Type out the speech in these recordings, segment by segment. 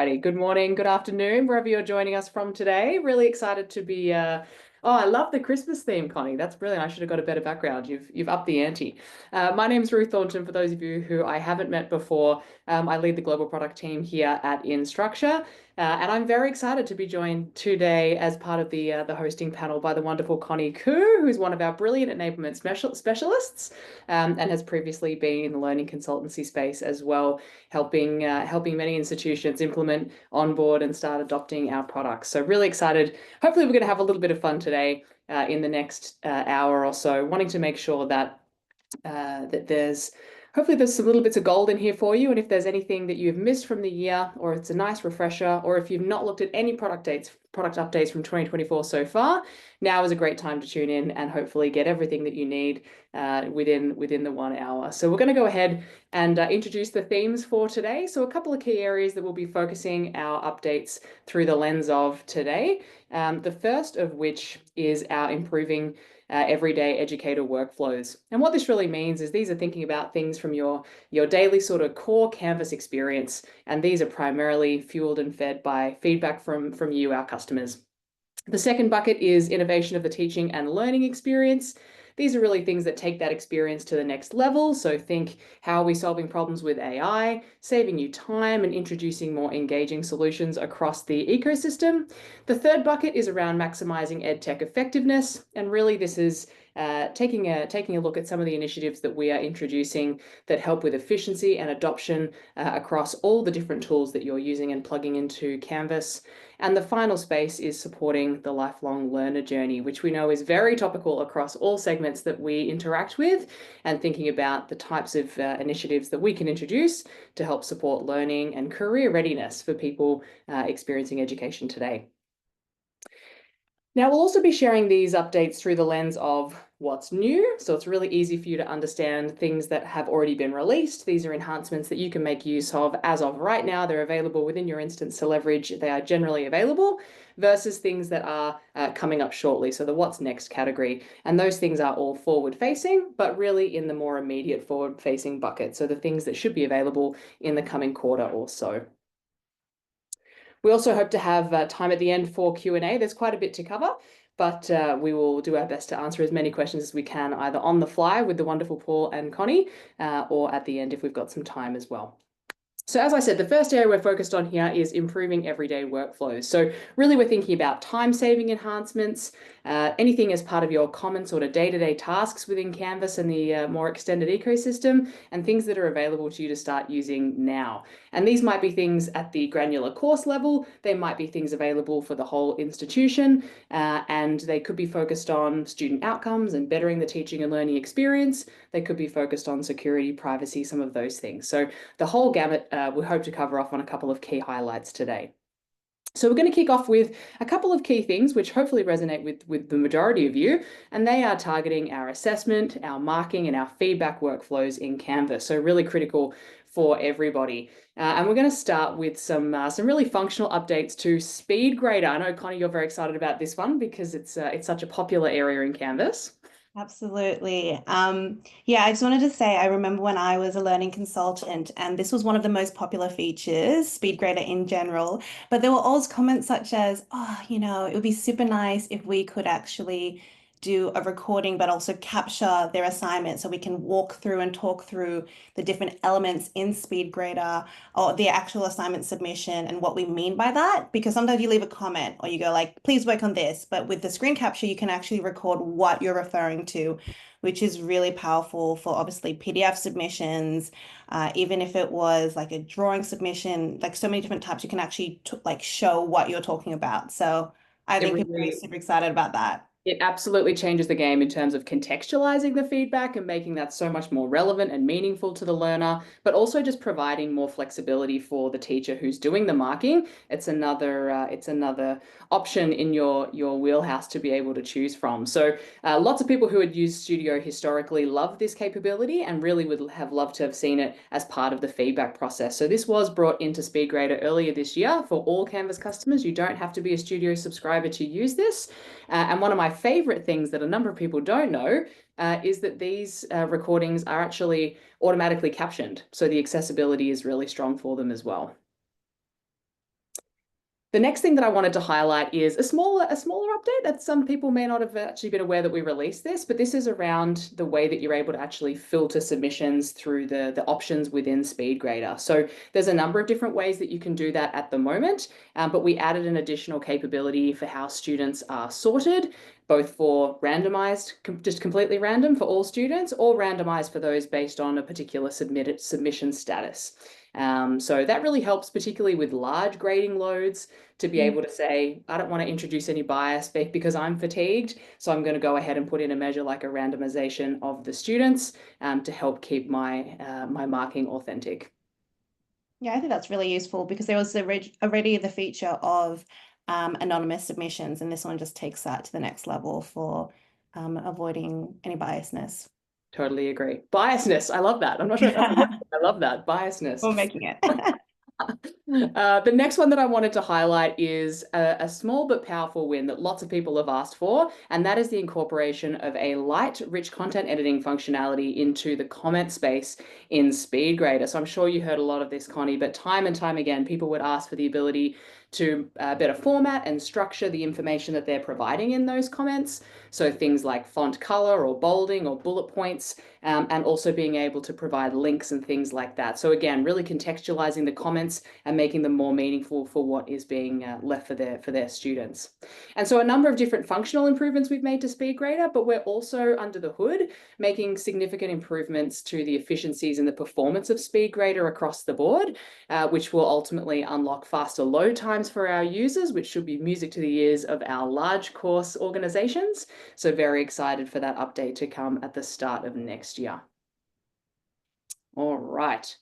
Alrighty, good morning, good afternoon, wherever you're joining us from today. Really excited to be. Oh, I love the Christmas theme, Connie. That's brilliant. I should have got a better background. You've upped the ante. My name's Ruth Thornton. For those of you who I haven't met before, I lead the global product team here at Instructure. And I'm very excited to be joined today as part of the hosting panel by the wonderful Connie Koo, who's one of our brilliant enablement specialists, and has previously been in the learning consultancy space as well, helping many institutions implement, onboard, and start adopting our products. So really excited. Hopefully, we're going to have a little bit of fun today in the next hour or so, wanting to make sure that hopefully there's some little bits of gold in here for you. And if there's anything that you've missed from the year, or it's a nice refresher, or if you've not looked at any product updates from 2024 so far, now is a great time to tune in and hopefully get everything that you need within the 1 hour. So we're going to go ahead and introduce the themes for today. So a couple of key areas that we'll be focusing our updates through the lens of today. The first of which is our improving everyday educator workflows. And what this really means is these are thinking about things from your daily sort of core Canvas experience. And these are primarily fueled and fed by feedback from you, our customers. The second bucket is innovation of the teaching and learning experience. These are really things that take that experience to the next level. So think, how are we solving problems with AI, saving you time and introducing more engaging solutions across the ecosystem. The third bucket is around maximizing EdTech effectiveness. And really this is taking a look at some of the initiatives that we are introducing that help with efficiency and adoption across all the different tools that you're using and plugging into Canvas. And the final space is supporting the lifelong learner journey, which we know is very topical across all segments that we interact with, and thinking about the types of initiatives that we can introduce to help support learning and career readiness for people experiencing education today. Now, we'll also be sharing these updates through the lens of what's new. So it's really easy for you to understand things that have already been released. These are enhancements that you can make use of as of right now. They're available within your instance to leverage. They are generally available, versus things that are coming up shortly. So the what's next category. And those things are all forward facing, but really in the more immediate forward facing bucket. So the things that should be available in the coming quarter or so. We also hope to have time at the end for Q&A. There's quite a bit to cover, but we will do our best to answer as many questions as we can, either on the fly with the wonderful Paul and Connie, or at the end if we've got some time as well. So as I said, the first area we're focused on here is improving everyday workflows. So really we're thinking about time-saving enhancements, anything as part of your common sort of day-to-day tasks within Canvas and the more extended ecosystem, and things that are available to you to start using now. And these might be things at the granular course level, they might be things available for the whole institution, and they could be focused on student outcomes and bettering the teaching and learning experience. They could be focused on security, privacy, some of those things. So the whole gamut we hope to cover off on a couple of key highlights today. So we're going to kick off with a couple of key things which hopefully resonate with the majority of you, and they are targeting our assessment, our marking, and our feedback workflows in Canvas. So really critical for everybody. And we're going to start with some really functional updates to SpeedGrader. I know, Connie, you're very excited about this one because it's such a popular area in Canvas. Absolutely. Yeah, I just wanted to say, I remember when I was a learning consultant, and this was one of the most popular features, SpeedGrader in general, but there were always comments such as, oh, it would be super nice if we could actually do a recording, but also capture their assignment so we can walk through and talk through the different elements in SpeedGrader or the actual assignment submission and what we mean by that. Because sometimes you leave a comment or you go like, please work on this. But with the screen capture, you can actually record what you're referring to, which is really powerful for obviously PDF submissions. Even if it was like a drawing submission, like so many different types, you can actually like show what you're talking about. So I think people are super excited about that. It absolutely changes the game in terms of contextualizing the feedback and making that so much more relevant and meaningful to the learner, but also just providing more flexibility for the teacher who's doing the marking. It's another option in your wheelhouse to be able to choose from. So lots of people who had used Studio historically love this capability and really would have loved to have seen it as part of the feedback process. So this was brought into SpeedGrader earlier this year for all Canvas customers. You don't have to be a Studio subscriber to use this. And one of my favorite things that a number of people don't know is that these recordings are actually automatically captioned. So the accessibility is really strong for them as well. The next thing that I wanted to highlight is a smaller update that some people may not have actually been aware that we released this, but this is around the way that you're able to actually filter submissions through the options within SpeedGrader. So there's a number of different ways that you can do that at the moment, but we added an additional capability for how students are sorted, both for randomized, just completely random for all students, or randomized for those based on a particular submission status. So that really helps, particularly with large grading loads, to be able to say, I don't want to introduce any bias because I'm fatigued, so I'm going to go ahead and put in a measure like a randomization of the students to help keep my my marking authentic. Yeah, I think that's really useful because there was already the feature of anonymous submissions, and this one just takes that to the next level for avoiding any biasness. Totally agree. Biasness, I love that. I'm not sure if that's a word. I love that. Biasness. We're making it. The next one that I wanted to highlight is a small but powerful win that lots of people have asked for, and that is the incorporation of a light, rich content editing functionality into the comment space in SpeedGrader. So I'm sure you heard a lot of this, Connie, but time and time again, people would ask for the ability to better format and structure the information that they're providing in those comments. So things like font color or bolding or bullet points, and also being able to provide links and things like that. So again, really contextualizing the comments and making them more meaningful for what is being left for their students. And so a number of different functional improvements we've made to SpeedGrader, but we're also under the hood making significant improvements to the efficiencies and the performance of SpeedGrader across the board, which will ultimately unlock faster load times for our users, which should be music to the ears of our large course organizations. So very excited for that update to come at the start of next year. All right.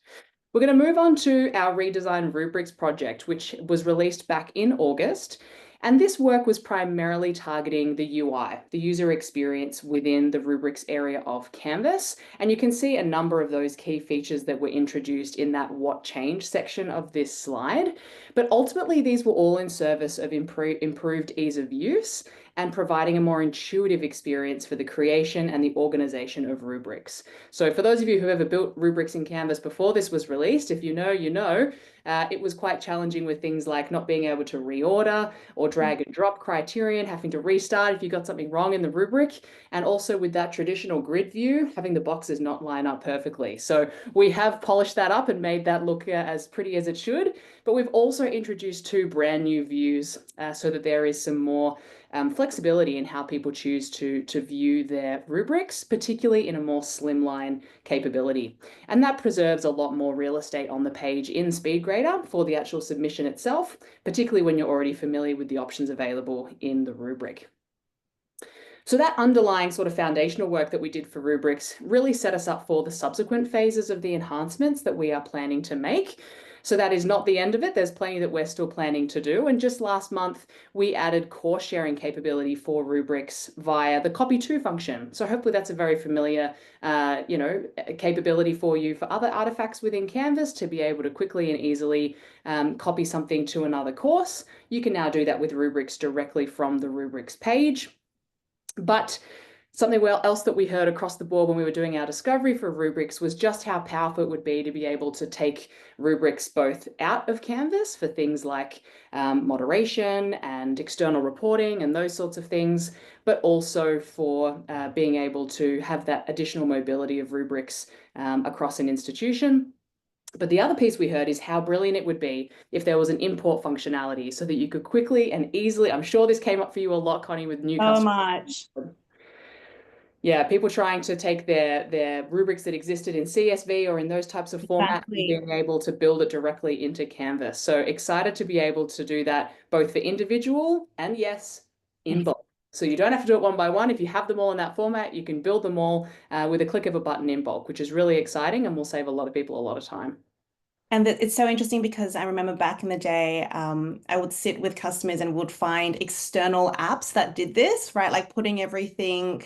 We're going to move on to our redesign rubrics project, which was released back in August. And this work was primarily targeting the UI, the user experience within the rubrics area of Canvas. And you can see a number of those key features that were introduced in that what changed section of this slide. But ultimately, these were all in service of improved ease of use and providing a more intuitive experience for the creation and the organization of rubrics. So for those of you who have ever built rubrics in Canvas before this was released, if you know, you know, it was quite challenging with things like not being able to reorder or drag and drop criterion, having to restart if you got something wrong in the rubric, and also with that traditional grid view, having the boxes not line up perfectly. So we have polished that up and made that look as pretty as it should, but we've also introduced two brand new views so that there is some more flexibility in how people choose to view their rubrics, particularly in a more slimline capability. And that preserves a lot more real estate on the page in SpeedGrader for the actual submission itself, particularly when you're already familiar with the options available in the rubric. So that underlying sort of foundational work that we did for rubrics really set us up for the subsequent phases of the enhancements that we are planning to make. So that is not the end of it. There's plenty that we're still planning to do. And just last month, we added course sharing capability for rubrics via the copy to function. So hopefully that's a very familiar, capability for you for other artifacts within Canvas to be able to quickly and easily copy something to another course. You can now do that with rubrics directly from the rubrics page. But something else that we heard across the board when we were doing our discovery for rubrics was just how powerful it would be to be able to take rubrics both out of Canvas for things like moderation and external reporting and those sorts of things, but also for being able to have that additional mobility of rubrics across an institution. But the other piece we heard is how brilliant it would be if there was an import functionality so that you could quickly and easily, I'm sure this came up for you a lot, Connie, with new So customers. much. Yeah, people trying to take their rubrics that existed in CSV or in those types of formats and Exactly. being able to build it directly into Canvas. So excited to be able to do that both for individual and yes, in bulk. So you don't have to do it one by one. If you have them all in that format, you can build them all with a click of a button in bulk, which is really exciting and will save a lot of people a lot of time. And it's so interesting because I remember back in the day, I would sit with customers and would find external apps that did this, right? Like putting everything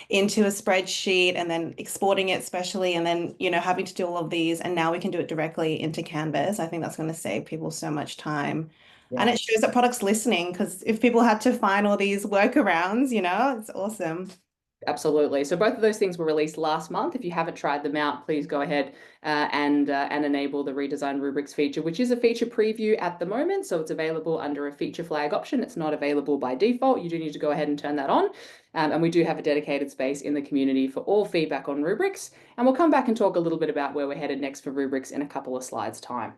into a spreadsheet and then exporting it specially, and then, having to do all of these. And now we can do it directly into Canvas. I think that's going to save people so much time. And Yeah. it shows that product's listening because if people had to find all these workarounds, it's awesome. Absolutely. So both of those things were released last month. If you haven't tried them out, please go ahead and enable the redesigned rubrics feature, which is a feature preview at the moment. So it's available under a feature flag option. It's not available by default. You do need to go ahead and turn that on. And we do have a dedicated space in the community for all feedback on rubrics. And we'll come back and talk a little bit about where we're headed next for rubrics in a couple of slides' time.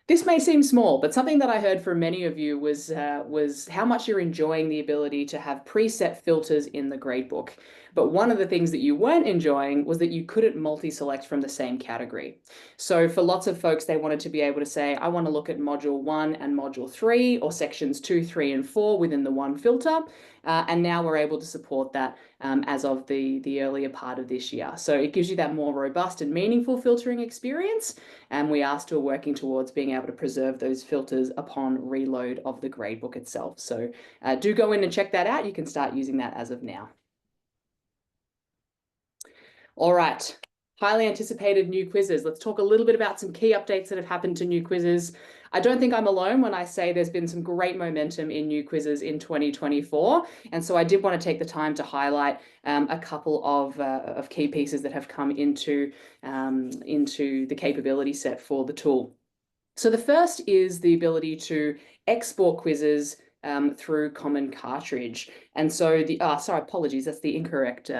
This may seem small, but something that I heard from many of you was how much you're enjoying the ability to have preset filters in the gradebook. But one of the things that you weren't enjoying was that you couldn't multi-select from the same category. So for lots of folks, they wanted to be able to say, I want to look at module 1 and module 3 or sections 2, 3, and 4 within the one filter. And now we're able to support that as of the earlier part of this year. So it gives you that more robust and meaningful filtering experience. And we are still working towards being able to preserve those filters upon reload of the gradebook itself. So do go in and check that out. You can start using that as of now. All right, highly anticipated new quizzes. Let's talk a little bit about some key updates that have happened to new quizzes. I don't think I'm alone when I say there's been some great momentum in new quizzes in 2024. And so I did want to take the time to highlight a couple of key pieces that have come into the capability set for the tool. So the first is the ability to export quizzes through Common Cartridge. And so sorry, apologies, that's the incorrect.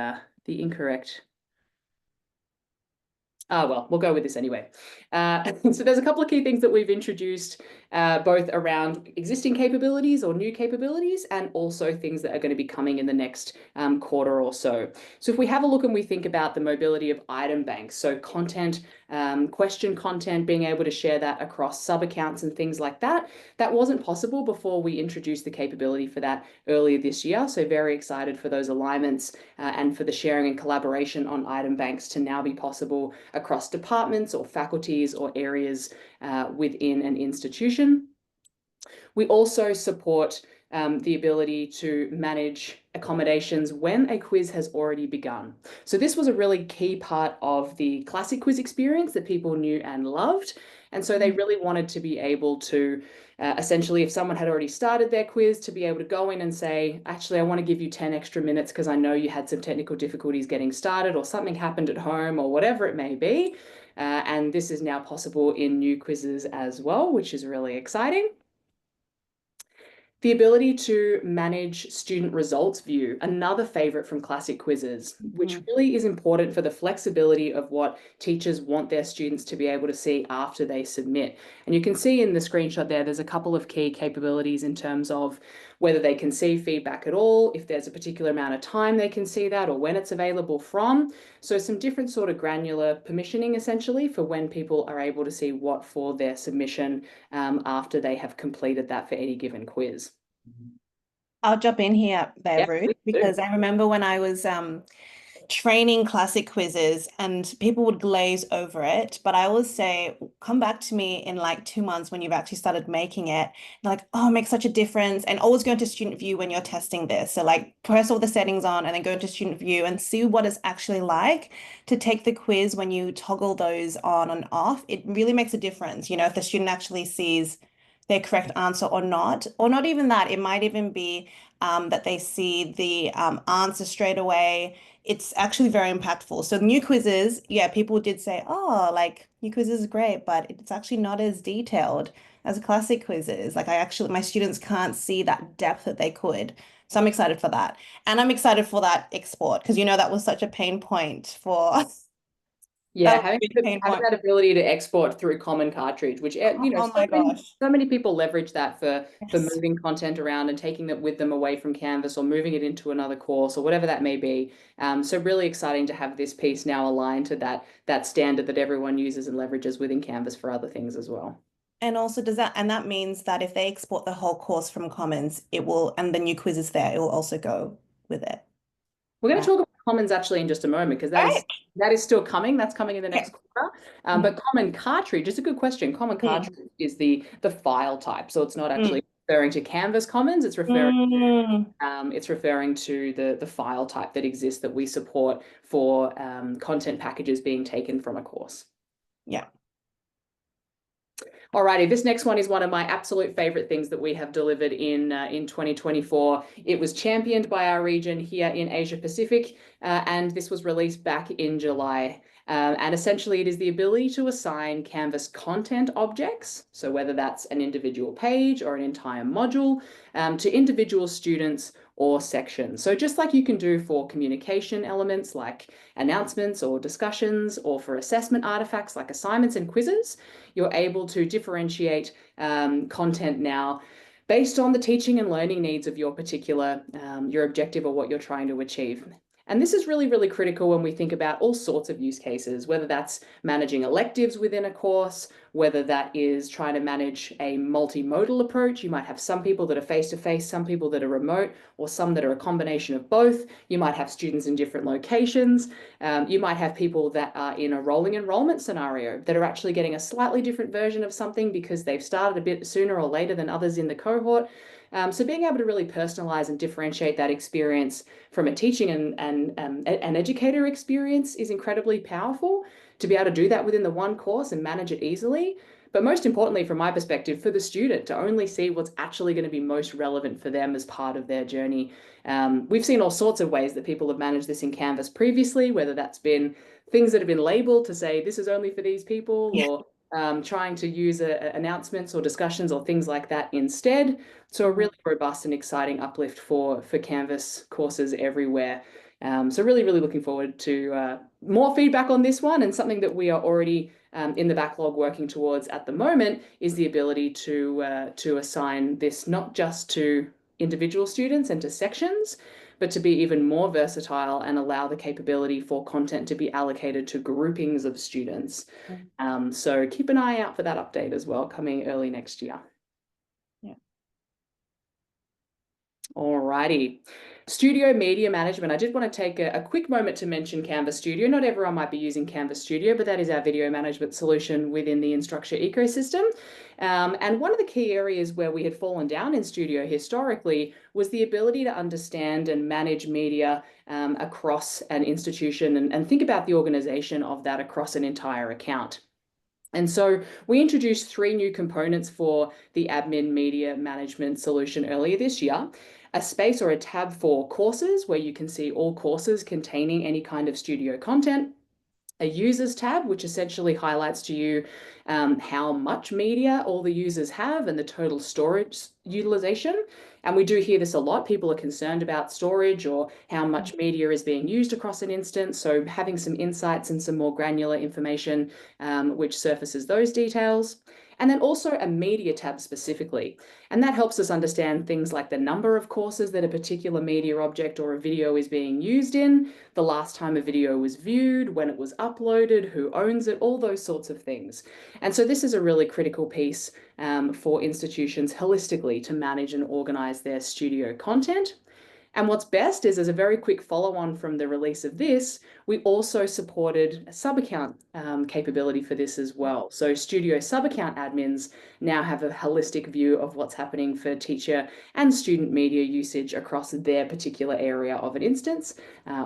Well, we'll go with this anyway. So there's a couple of key things that we've introduced, both around existing capabilities or new capabilities, and also things that are going to be coming in the next quarter or so. So if we have a look and we think about the mobility of item banks, so content, question content, being able to share that across sub-accounts and things like that, that wasn't possible before we introduced the capability for that earlier this year. So very excited for those alignments and for the sharing and collaboration on item banks to now be possible across departments or faculties or areas within an institution. We also support the ability to manage accommodations when a quiz has already begun. So this was a really key part of the classic quiz experience that people knew and loved. And so they really wanted to be able to essentially, if someone had already started their quiz, to be able to go in and say, actually, I want to give you 10 extra minutes because I know you had some technical difficulties getting started or something happened at home or whatever it may be. And this is now possible in new quizzes as well, which is really exciting. The ability to manage student results view, another favorite from classic quizzes, which really is important for the flexibility of what teachers want their students to be able to see after they submit. And you can see in the screenshot there's a couple of key capabilities in terms of whether they can see feedback at all, if there's a particular amount of time they can see that, or when it's available from. So some different sort of granular permissioning essentially for when people are able to see what for their submission after they have completed that for any given quiz. I'll jump in here there, Ruth, because I remember when I was training classic quizzes and people would glaze over it, but I always say, come back to me in like 2 months when you've actually started making it. And like, oh, it makes such a difference. And always go into student view when you're testing this. So like press all the settings on and then go into student view and see what it's actually like to take the quiz when you toggle those on and off. It really makes a difference. You know, if the student actually sees their correct answer or not even that, it might even be that they see the answer straight away. It's actually very impactful. So new quizzes, yeah, people did say, oh, like new quizzes is great, but it's actually not as detailed as classic quizzes. Like my students can't see that depth that they could. So I'm excited for that. And I'm excited for that export because, you know, that was such a pain point for Yeah, having that ability to export through Common Cartridge, which, you know, oh my gosh. so many people leverage that for Yes. moving content around and taking it with them away from Canvas or moving it into another course or whatever that may be. So really exciting to have this piece now aligned to that standard that everyone uses and leverages within Canvas for other things as well. And also that means that if they export the whole course from Commons, it will, and the new quiz is there, it will also go with it. We're going to talk about Commons actually in just a moment because that is still coming. That's coming in the next quarter. But Common Cartridge is a good question. Common Cartridge is the file type, so it's not actually referring to Canvas Commons. It's referring to the file type that exists that we support for content packages being taken from a course. Yeah. Alrighty, this next one is one of my absolute favorite things that we have delivered in 2024. It was championed by our region here in Asia Pacific, and this was released back in July. And essentially, it is the ability to assign Canvas content objects, so whether that's an individual page or an entire module, to individual students or sections. So just like you can do for communication elements like announcements or discussions, or for assessment artifacts like assignments and quizzes, you're able to differentiate content now based on the teaching and learning needs of your particular, your objective or what you're trying to achieve. And this is really, really critical when we think about all sorts of use cases, whether that's managing electives within a course, whether that is trying to manage a multimodal approach. You might have some people that are face-to-face, some people that are remote, or some that are a combination of both. You might have students in different locations. You might have people that are in a rolling enrollment scenario that are actually getting a slightly different version of something because they've started a bit sooner or later than others in the cohort. So being able to really personalize and differentiate that experience from a teaching and an educator experience is incredibly powerful, to be able to do that within the one course and manage it easily. But most importantly, from my perspective, for the student to only see what's actually going to be most relevant for them as part of their journey. We've seen all sorts of ways that people have managed this in Canvas previously, whether that's been things that have been labeled to say this is only for these people, or trying to use announcements or discussions or things like that instead. So a really robust and exciting uplift for Canvas courses everywhere. So really, really looking forward to more feedback on this one, and something that we are already in the backlog working towards at the moment is the ability to assign this not just to individual students and to sections, but to be even more versatile and allow the capability for content to be allocated to groupings of students. So keep an eye out for that update as well, coming early next year. Yeah. Alrighty. Studio media management. I did want to take a quick moment to mention Canvas Studio. Not everyone might be using Canvas Studio, but that is our video management solution within the Instructure ecosystem. And one of the key areas where we had fallen down in Studio historically was the ability to understand and manage media across an institution, and think about the organization of that across an entire account. And so we introduced 3 new components for the admin media management solution earlier this year. A space or a tab for courses, where you can see all courses containing any kind of studio content. A users tab, which essentially highlights to you how much media all the users have and the total storage utilization. And we do hear this a lot. People are concerned about storage or how much media is being used across an instance. So having some insights and some more granular information which surfaces those details. And then also a media tab specifically. And that helps us understand things like the number of courses that a particular media object or a video is being used in, the last time a video was viewed, when it was uploaded, who owns it, all those sorts of things. And so this is a really critical piece for institutions holistically to manage and organize their studio content. And what's best is, as a very quick follow-on from the release of this, we also supported a sub-account capability for this as well. So Studio sub-account admins now have a holistic view of what's happening for teacher and student media usage across their particular area of an instance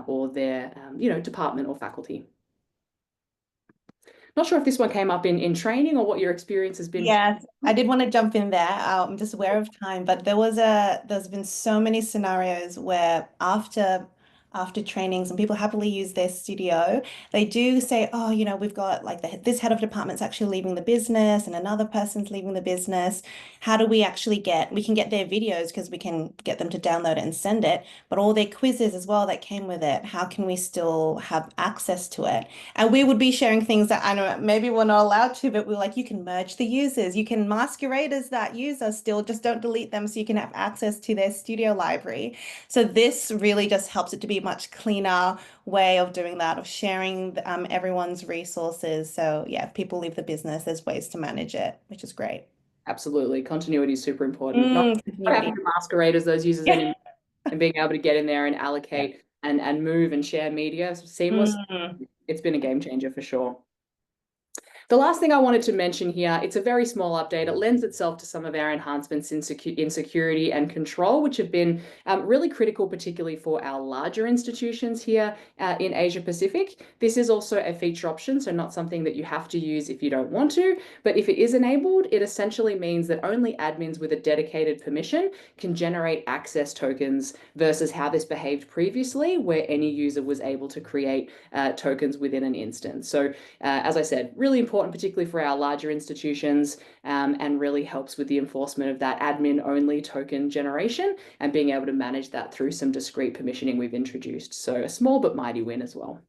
or their department or faculty. Not sure if this one came up in training or what your experience has been. Yes, I did want to jump in there. I'm just aware of time, but there's been so many scenarios where after trainings and people happily use their studio, they do say, oh, we've got like this head of department's actually leaving the business and another person's leaving the business. How do we actually we can get their videos because we can get them to download it and send it, but all their quizzes as well that came with it, how can we still have access to it? And we would be sharing things that I know maybe we're not allowed to, but we're like, you can merge the users, you can masquerade as that user still, just don't delete them so you can have access to their studio library. So this really just helps it to be a much cleaner way of doing that, of sharing everyone's resources. So yeah, if people leave the business, there's ways to manage it, which is great. Absolutely. Continuity is super important. Not Continuity. having to masquerade as those users Yeah. anymore, and being able to get in there and allocate and move and share media seamless. Mm. It's been a game changer for sure. The last thing I wanted to mention here, it's a very small update. It lends itself to some of our enhancements in security and control, which have been really critical, particularly for our larger institutions here in Asia Pacific. This is also a feature option, so not something that you have to use if you don't want to. But if it is enabled, it essentially means that only admins with a dedicated permission can generate access tokens versus how this behaved previously, where any user was able to create tokens within an instance. So as I said, really important, particularly for our larger institutions, and really helps with the enforcement of that admin-only token generation and being able to manage that through some discrete permissioning we've introduced. So a small but mighty win as well.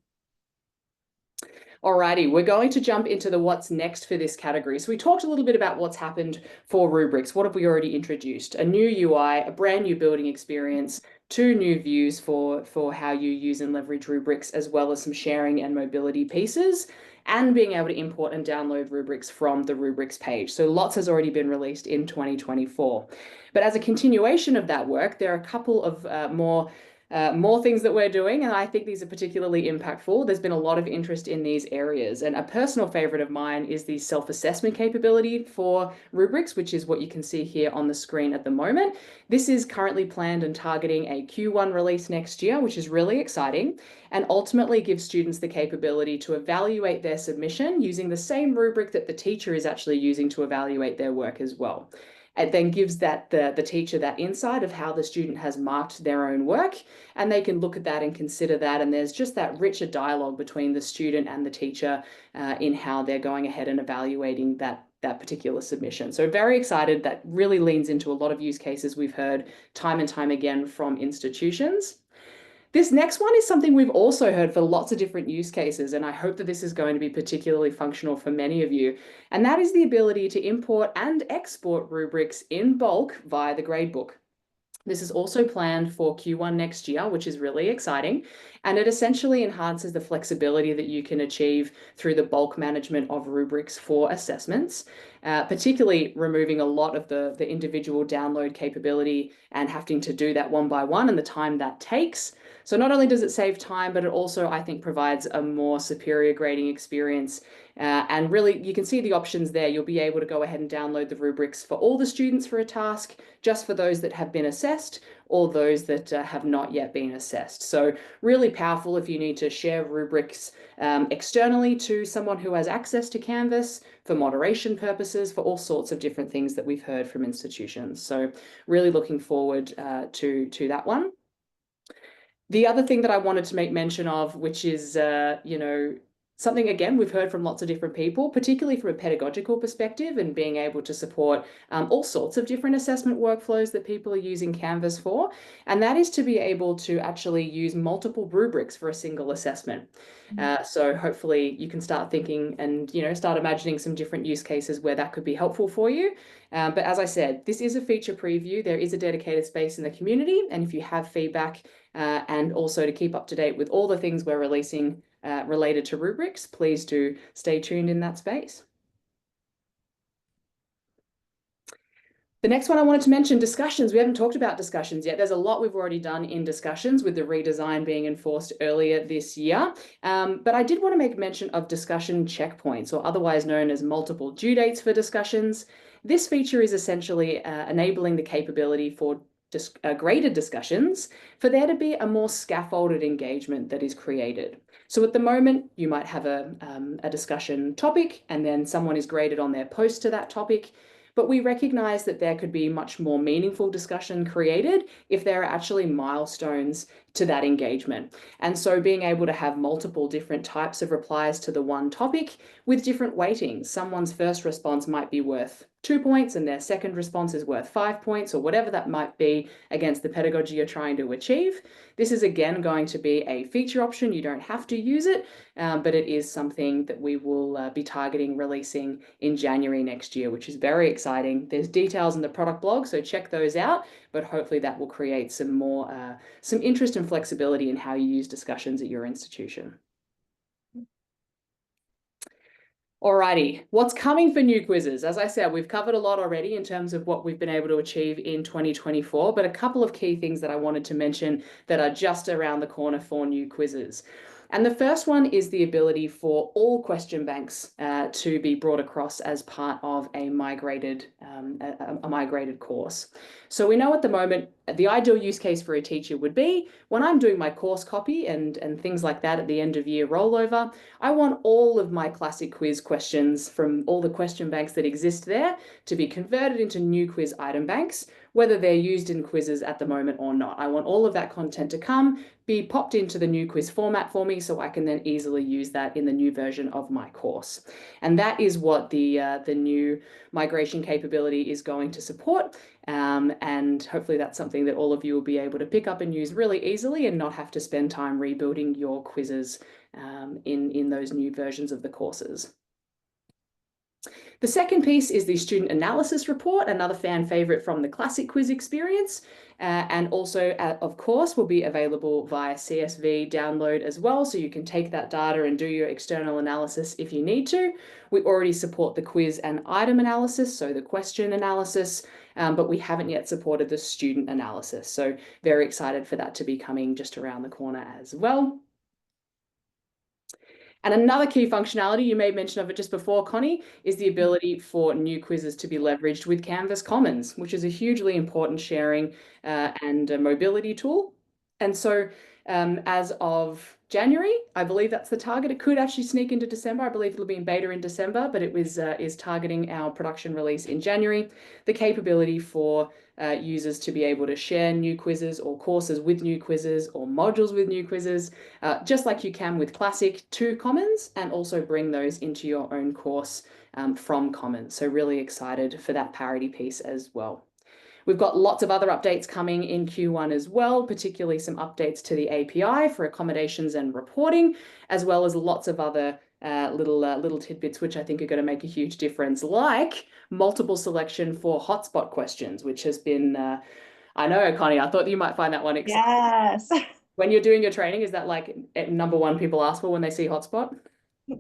Alrighty, we're going to jump into the what's next for this category. So we talked a little bit about what's happened for rubrics. What have we already introduced? A new UI, a brand new building experience, 2 new views for how you use and leverage rubrics, as well as some sharing and mobility pieces, and being able to import and download rubrics from the rubrics page. So lots has already been released in 2024. But as a continuation of that work, there are a couple of more things that we're doing, and I think these are particularly impactful. There's been a lot of interest in these areas, and a personal favorite of mine is the self-assessment capability for rubrics, which is what you can see here on the screen at the moment. This is currently planned and targeting a Q1 release next year, which is really exciting, and ultimately gives students the capability to evaluate their submission using the same rubric that the teacher is actually using to evaluate their work as well. It then gives the teacher that insight of how the student has marked their own work, and they can look at that and consider that. And there's just that richer dialogue between the student and the teacher in how they're going ahead and evaluating that particular submission. So very excited. That really leans into a lot of use cases we've heard time and time again from institutions. This next one is something we've also heard for lots of different use cases, and I hope that this is going to be particularly functional for many of you, and that is the ability to import and export rubrics in bulk via the gradebook. This is also planned for Q1 next year, which is really exciting. And it essentially enhances the flexibility that you can achieve through the bulk management of rubrics for assessments, particularly removing a lot of the individual download capability and having to do that one by one and the time that takes. So not only does it save time, but it also, I think, provides a more superior grading experience. And really, you can see the options there. You'll be able to go ahead and download the rubrics for all the students for a task, just for those that have been assessed, or those that have not yet been assessed. So really powerful if you need to share rubrics externally to someone who has access to Canvas for moderation purposes, for all sorts of different things that we've heard from institutions. So really looking forward to that one. The other thing that I wanted to make mention of, which is, something, again, we've heard from lots of different people, particularly from a pedagogical perspective and being able to support all sorts of different assessment workflows that people are using Canvas for. And that is to be able to actually use multiple rubrics for a single assessment. So hopefully you can start thinking and, start imagining some different use cases where that could be helpful for you. But as I said, this is a feature preview. There is a dedicated space in the community. And if you have feedback and also to keep up to date with all the things we're releasing related to rubrics, please do stay tuned in that space. The next one I wanted to mention, discussions. We haven't talked about discussions yet. There's a lot we've already done in discussions with the redesign being enforced earlier this year. But I did want to make mention of discussion checkpoints, or otherwise known as multiple due dates for discussions. This feature is essentially enabling the capability for graded discussions for there to be a more scaffolded engagement that is created. So at the moment, you might have a discussion topic, and then someone is graded on their post to that topic. But we recognize that there could be much more meaningful discussion created if there are actually milestones to that engagement. And so being able to have multiple different types of replies to the one topic with different weightings. Someone's first response might be worth 2 points and their second response is worth 5 points, or whatever that might be against the pedagogy you're trying to achieve. This is again going to be a feature option. You don't have to use it, but it is something that we will be targeting releasing in January next year, which is very exciting. There's details in the product blog, so check those out, but hopefully that will create some more, some interest and flexibility in how you use discussions at your institution. Alrighty, what's coming for new quizzes? As I said, we've covered a lot already in terms of what we've been able to achieve in 2024, but a couple of key things that I wanted to mention that are just around the corner for new quizzes. And the first one is the ability for all question banks to be brought across as part of a migrated course. So we know at the moment, the ideal use case for a teacher would be when I'm doing my course copy and things like that at the end of year rollover, I want all of my classic quiz questions from all the question banks that exist there to be converted into new quiz item banks, whether they're used in quizzes at the moment or not. I want all of that content to be popped into the new quiz format for me so I can then easily use that in the new version of my course. And that is what the new migration capability is going to support. And hopefully that's something that all of you will be able to pick up and use really easily and not have to spend time rebuilding your quizzes in those new versions of the courses. The second piece is the student analysis report, another fan favorite from the classic quiz experience, and also, of course, will be available via CSV download as well, so you can take that data and do your external analysis if you need to. We already support the quiz and item analysis, so the question analysis, but we haven't yet supported the student analysis. So very excited for that to be coming just around the corner as well. And another key functionality, you made mention of it just before, Connie, is the ability for new quizzes to be leveraged with Canvas Commons, which is a hugely important sharing and mobility tool. And so as of January, I believe that's the target. It could actually sneak into December. I believe it'll be in beta in December, but it is targeting our production release in January. The capability for users to be able to share new quizzes or courses with new quizzes or modules with new quizzes, just like you can with Classic to Commons, and also bring those into your own course from Commons. So really excited for that parity piece as well. We've got lots of other updates coming in Q1 as well, particularly some updates to the API for accommodations and reporting, as well as lots of other little tidbits which I think are going to make a huge difference, like multiple selection for hotspot questions, which has been, I know, Connie, I thought you might find that one exciting. Yes. When you're doing your training, is that like number one people ask for when they see hotspot?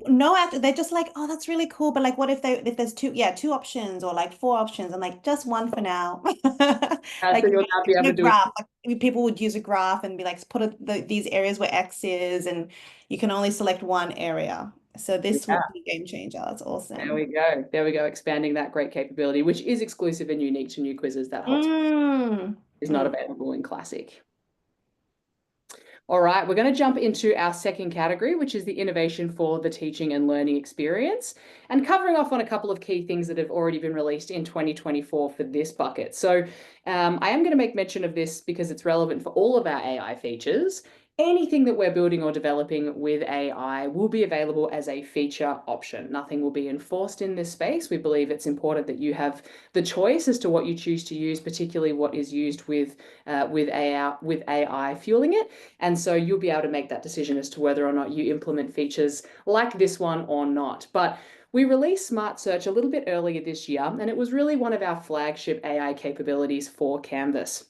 No, after they're just like, oh, that's really cool. But like, what if there's two options or like four options? I'm like, just one for now. So Like, you'll now be able to a do it. graph. Like, people would use a graph and be like, these areas where X is, and you can only select one area. So this Yeah, would be a game changer. That's there awesome. we go. There we go. Expanding that great capability, which is exclusive and unique to new quizzes. That hotspot Mm. is not Mm. available in Classic. All right, we're going to jump into our second category, which is the innovation for the teaching and learning experience, and covering off on a couple of key things that have already been released in 2024 for this bucket. So I am going to make mention of this because it's relevant for all of our AI features. Anything that we're building or developing with AI will be available as a feature option. Nothing will be enforced in this space. We believe it's important that you have the choice as to what you choose to use, particularly what is used with AI fueling it. And so you'll be able to make that decision as to whether or not you implement features like this one or not. But we released Smart Search a little bit earlier this year, and it was really one of our flagship AI capabilities for Canvas.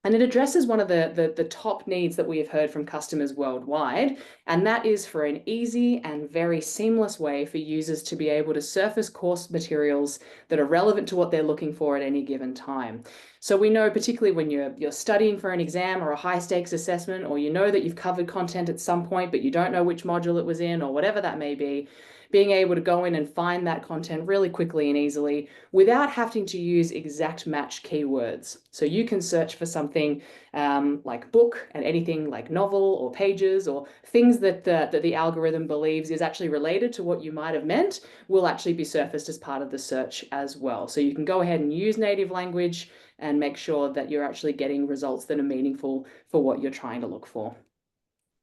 And it addresses one of the top needs that we have heard from customers worldwide, and that is for an easy and very seamless way for users to be able to surface course materials that are relevant to what they're looking for at any given time. So we know, particularly when you're studying for an exam or a high stakes assessment, or you know that you've covered content at some point, but you don't know which module it was in or whatever that may be, being able to go in and find that content really quickly and easily without having to use exact match keywords. So you can search for something like book and anything like novel or pages or things that the algorithm believes is actually related to what you might have meant will actually be surfaced as part of the search as well. So you can go ahead and use native language and make sure that you're actually getting results that are meaningful for what you're trying to look for.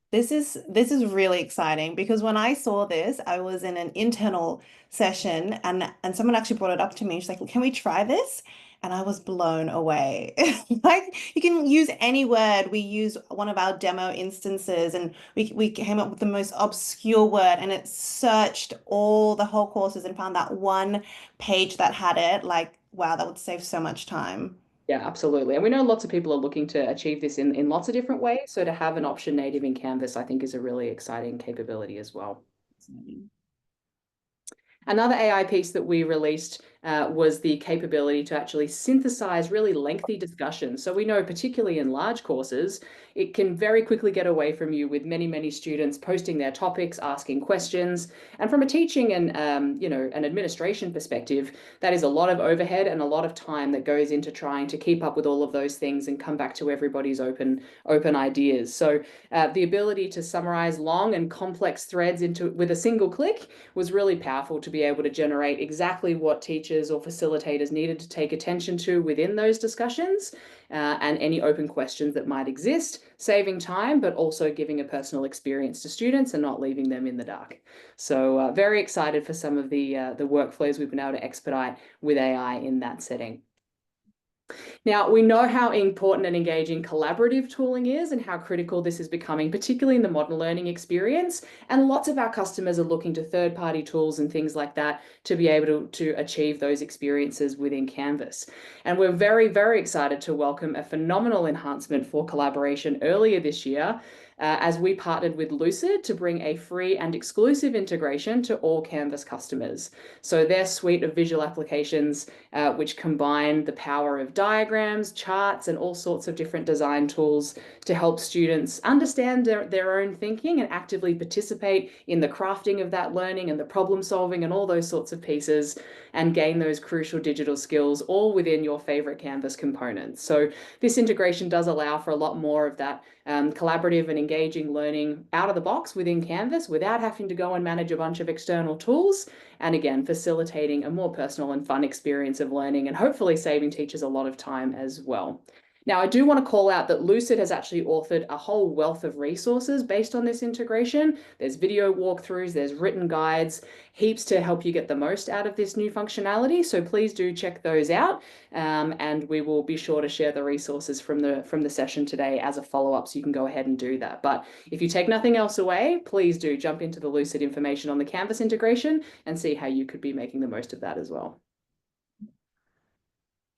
This is really exciting because when I saw this, I was in an internal session and someone actually brought it up to me. She's like, "Can we try this?" And I was blown away. Like you can use any word. We used one of our demo instances and we came up with the most obscure word and it searched all the whole courses and found that one page that had it. Like, wow, that would save so much time. Yeah, absolutely. And we know lots of people are looking to achieve this in lots of different ways. So to have an option native in Canvas, I think is a really exciting capability as well. Another AI piece that we released was the capability to actually synthesize really lengthy discussions. So we know, particularly in large courses, it can very quickly get away from you with many, many students posting their topics, asking questions. And from a teaching and an administration perspective, that is a lot of overhead and a lot of time that goes into trying to keep up with all of those things and come back to everybody's open ideas. So the ability to summarize long and complex threads into with a single click was really powerful to be able to generate exactly what teachers or facilitators needed to take attention to within those discussions, and any open questions that might exist, saving time, but also giving a personal experience to students and not leaving them in the dark. So very excited for some of the workflows we've been able to expedite with AI in that setting. Now, we know how important and engaging collaborative tooling is and how critical this is becoming, particularly in the modern learning experience. And lots of our customers are looking to third-party tools and things like that to be able to achieve those experiences within Canvas. And we're very, very excited to welcome a phenomenal enhancement for collaboration earlier this year, as we partnered with Lucid to bring a free and exclusive integration to all Canvas customers. So their suite of visual applications, which combine the power of diagrams, charts, and all sorts of different design tools to help students understand their own thinking and actively participate in the crafting of that learning and the problem solving and all those sorts of pieces, and gain those crucial digital skills all within your favorite Canvas components. So this integration does allow for a lot more of that collaborative and engaging learning out of the box within Canvas without having to go and manage a bunch of external tools. And again, facilitating a more personal and fun experience of learning and hopefully saving teachers a lot of time as well. Now, I do want to call out that Lucid has actually authored a whole wealth of resources based on this integration. There's video walkthroughs, there's written guides, heaps to help you get the most out of this new functionality. So please do check those out. And we will be sure to share the resources from the session today as a follow-up, so you can go ahead and do that. But if you take nothing else away, please do jump into the Lucid information on the Canvas integration and see how you could be making the most of that as well.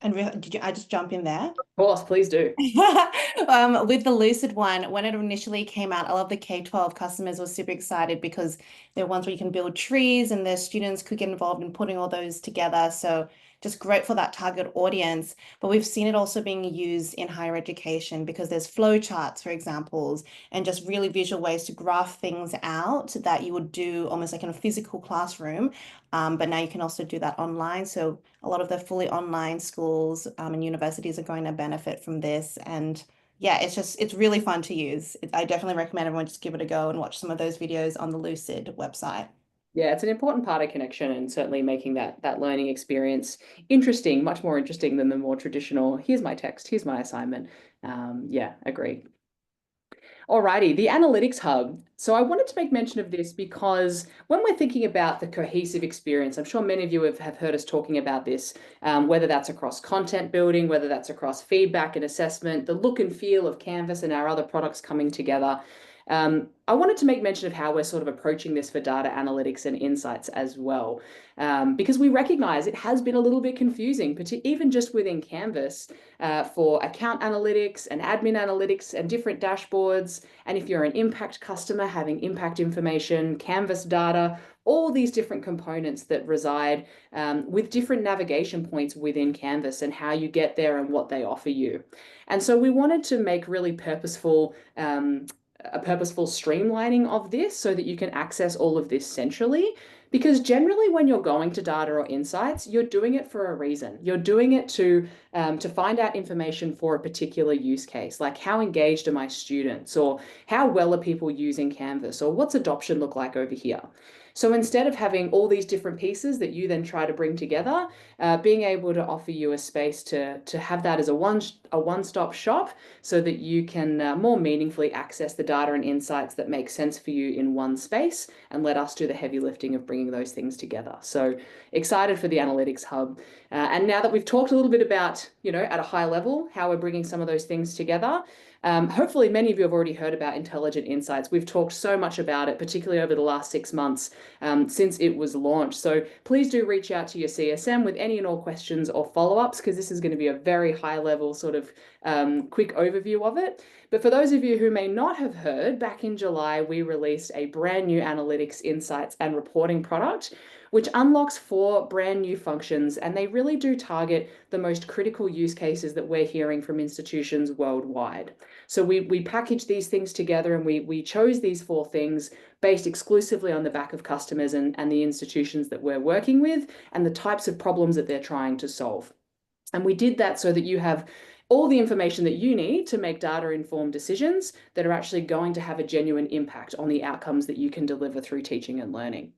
And I just jump in there? Of course, please do. With the Lucid one, when it initially came out, a lot of the K-12 customers were super excited because they're ones where you can build trees and their students could get involved in putting all those together. So just great for that target audience. But we've seen it also being used in higher education because there's flow charts, for examples, and just really visual ways to graph things out that you would do almost like in a physical classroom. But now you can also do that online. So a lot of the fully online schools and universities are going to benefit from this. And yeah, it's really fun to use. I definitely recommend everyone just give it a go and watch some of those videos on the Lucid website. Yeah, it's an important part of connection and certainly making that learning experience interesting, much more interesting than the more traditional, here's my text, here's my assignment. Yeah, agree. Alrighty, the Analytics Hub. So I wanted to make mention of this because when we're thinking about the cohesive experience, I'm sure many of you have heard us talking about this, whether that's across content building, whether that's across feedback and assessment, the look and feel of Canvas and our other products coming together. I wanted to make mention of how we're sort of approaching this for data analytics and insights as well, because we recognize it has been a little bit confusing, but even just within Canvas, for account analytics and admin analytics and different dashboards. And if you're an impact customer, having impact information, Canvas data, all these different components that reside with different navigation points within Canvas and how you get there and what they offer you. And so we wanted to make really a purposeful streamlining of this so that you can access all of this centrally. Because generally when you're going to data or insights, you're doing it for a reason. You're doing it to find out information for a particular use case, like how engaged are my students, or how well are people using Canvas, or what's adoption look like over here. So instead of having all these different pieces that you then try to bring together, being able to offer you a space to have that as a one-stop shop so that you can more meaningfully access the data and insights that make sense for you in one space, and let us do the heavy lifting of bringing those things together. So excited for the Analytics Hub. And now that we've talked a little bit about, at a high level, how we're bringing some of those things together, hopefully many of you have already heard about Intelligent Insights. We've talked so much about it, particularly over the last 6 months since it was launched. So please do reach out to your CSM with any and all questions or follow-ups, because this is going to be a very high level sort of quick overview of it. But for those of you who may not have heard, back in July, we released a brand new analytics, insights, and reporting product, which unlocks 4 brand new functions, and they really do target the most critical use cases that we're hearing from institutions worldwide. So we package these things together, and we chose these 4 things based exclusively on the back of customers and the institutions that we're working with and the types of problems that they're trying to solve. And we did that so that you have all the information that you need to make data-informed decisions that are actually going to have a genuine impact on the outcomes that you can deliver through teaching and learning.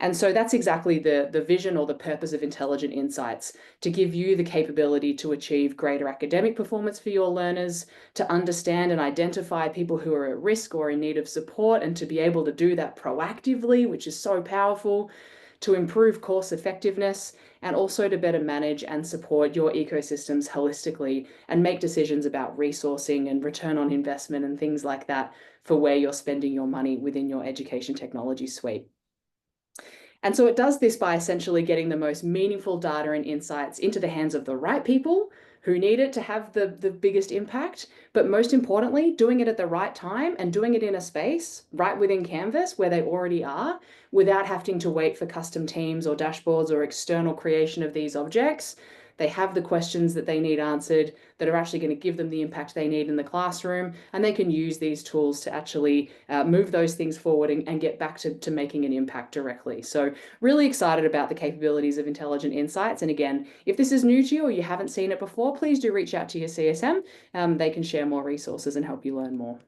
And so that's exactly the vision or the purpose of Intelligent Insights, to give you the capability to achieve greater academic performance for your learners, to understand and identify people who are at risk or in need of support, and to be able to do that proactively, which is so powerful, to improve course effectiveness, and also to better manage and support your ecosystems holistically and make decisions about resourcing and return on investment and things like that for where you're spending your money within your education technology suite. And so it does this by essentially getting the most meaningful data and insights into the hands of the right people who need it to have the biggest impact, but most importantly, doing it at the right time and doing it in a space right within Canvas where they already are, without having to wait for custom teams or dashboards or external creation of these objects. They have the questions that they need answered that are actually going to give them the impact they need in the classroom, and they can use these tools to actually move those things forward and get back to making an impact directly. So really excited about the capabilities of Intelligent Insights. And again, if this is new to you or you haven't seen it before, please do reach out to your CSM. They can share more resources and help you learn more.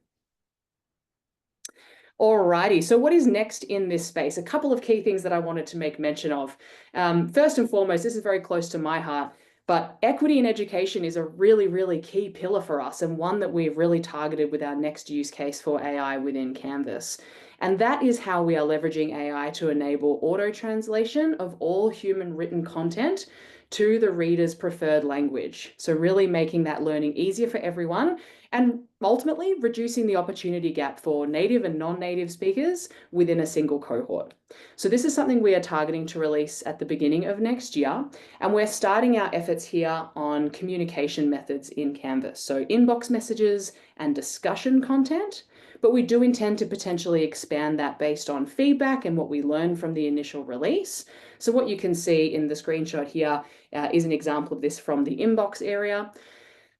Alrighty, so what is next in this space? A couple of key things that I wanted to make mention of. First and foremost, this is very close to my heart, but equity in education is a really, really key pillar for us, and one that we've really targeted with our next use case for AI within Canvas. And that is how we are leveraging AI to enable auto translation of all human written content to the reader's preferred language. So really making that learning easier for everyone, and ultimately reducing the opportunity gap for native and non-native speakers within a single cohort. So this is something we are targeting to release at the beginning of next year, and we're starting our efforts here on communication methods in Canvas. So inbox messages and discussion content, but we do intend to potentially expand that based on feedback and what we learn from the initial release. So what you can see in the screenshot here is an example of this from the inbox area.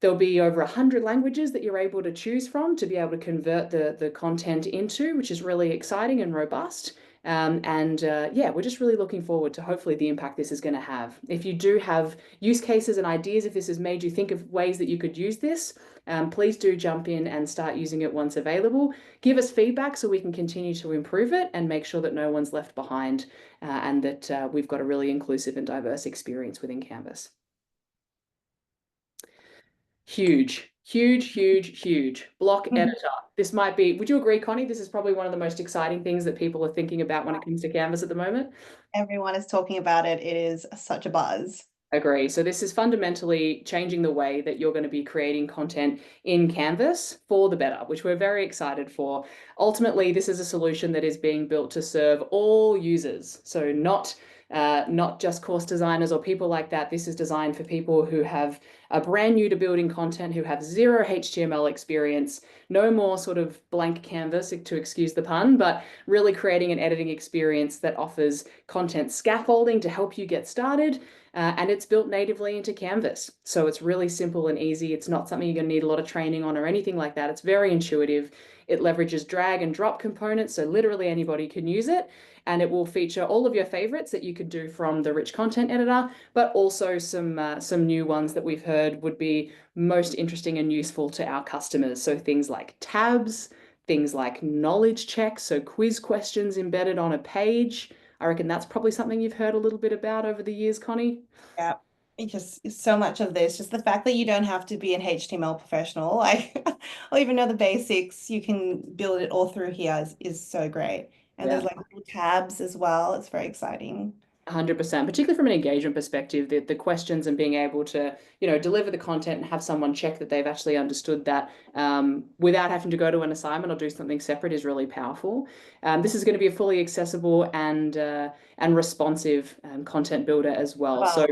There'll be over 100 languages that you're able to choose from to be able to convert the content into, which is really exciting and robust. Yeah, we're just really looking forward to hopefully the impact this is going to have. If you do have use cases and ideas, if this has made you think of ways that you could use this, please do jump in and start using it once available. Give us feedback so we can continue to improve it and make sure that no one's left behind, and that we've got a really inclusive and diverse experience within Canvas. Huge, huge, huge, huge. Block editor. This might be, would you agree, Connie? This is probably one of the most exciting things that people are thinking about when it comes to Canvas at the moment. Everyone is talking about it. It is such a buzz. Agree. So this is fundamentally changing the way that you're going to be creating content in Canvas for the better, which we're very excited for. Ultimately, this is a solution that is being built to serve all users. So not just course designers or people like that. This is designed for people who are brand new to building content, who have zero HTML experience, no more sort of blank canvas, to excuse the pun, but really creating an editing experience that offers content scaffolding to help you get started. And it's built natively into Canvas. So it's really simple and easy. It's not something you're going to need a lot of training on or anything like that. It's very intuitive. It leverages drag and drop components, so literally anybody can use it. And it will feature all of your favorites that you could do from the rich content editor, but also some new ones that we've heard would be most interesting and useful to our customers. So things like tabs, things like knowledge checks, so quiz questions embedded on a page. I reckon that's probably something you've heard a little bit about over the years, Connie. Yeah, it just so much of this, just the fact that you don't have to be an HTML professional, like, or even know the basics, you can build it all through here is so great. And Yeah. there's like little tabs as well. It's very exciting. 100%, particularly from an engagement perspective, the questions and being able to, deliver the content and have someone check that they've actually understood that without having to go to an assignment or do something separate is really powerful. This is going to be a fully accessible and responsive content builder as well. So